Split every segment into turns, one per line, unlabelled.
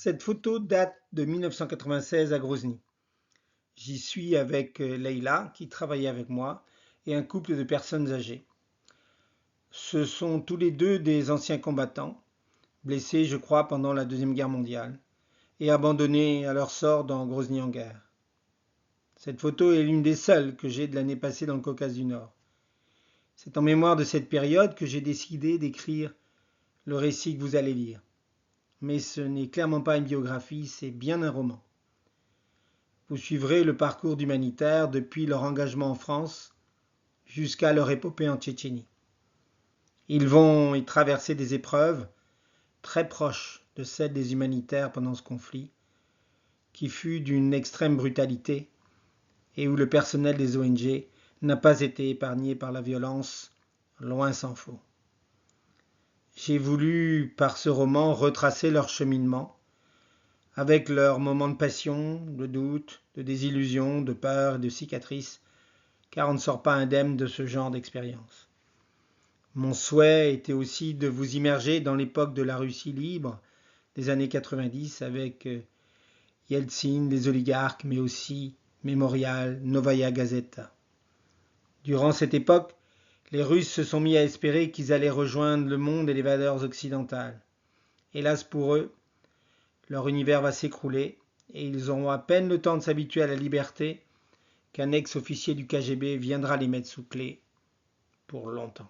Cette photo date de 1996 à Grozny. J'y suis avec Leïla, qui travaillait avec moi, et un couple de personnes âgées. Ce sont tous les deux des anciens combattants, blessés, je crois, pendant la Deuxième Guerre mondiale, et abandonnés à leur sort dans Grozny en guerre. Cette photo est l'une des seules que j'ai de l'année passée dans le Caucase du Nord. C'est en mémoire de cette période que j'ai décidé d'écrire le récit que vous allez lire. Mais ce n'est clairement pas une biographie, c'est bien un roman. Vous suivrez le parcours d'humanitaires depuis leur engagement en France jusqu'à leur épopée en Tchétchénie. Ils vont y traverser des épreuves très proches de celles des humanitaires pendant ce conflit, qui fut d'une extrême brutalité et où le personnel des ONG n'a pas été épargné par la violence, loin s'en faut. J'ai voulu, par ce roman, retracer leur cheminement, avec leurs moments de passion, de doute, de désillusion, de peur et de cicatrices, car on ne sort pas indemne de ce genre d'expérience. Mon souhait était aussi de vous immerger dans l'époque de la Russie libre des années 90 avec Yeltsin, les oligarques, mais aussi Memorial, Novaya Gazeta. Durant cette époque, les Russes se sont mis à espérer qu'ils allaient rejoindre le monde et les valeurs occidentales. Hélas pour eux, leur univers va s'écrouler et ils auront à peine le temps de s'habituer à la liberté qu'un ex-officier du KGB viendra les mettre sous clé pour longtemps.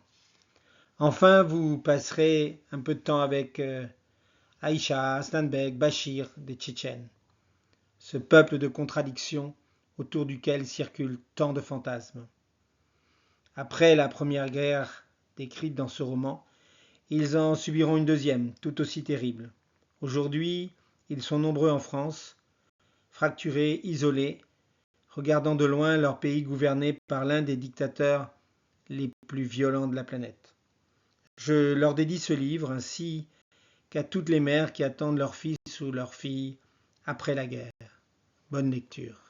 Enfin, vous passerez un peu de temps avec Aïcha, Aslanbek, Bachir, des Tchétchènes. Ce peuple de contradictions autour duquel circulent tant de fantasmes. Après la première guerre décrite dans ce roman, ils en subiront une deuxième, tout aussi terrible. Aujourd'hui, ils sont nombreux en France, fracturés, isolés, regardant de loin leur pays gouverné par l'un des dictateurs les plus violents de la planète. Je leur dédie ce livre ainsi qu'à toutes les mères qui attendent leur fils ou leur fille après la guerre. Bonne lecture.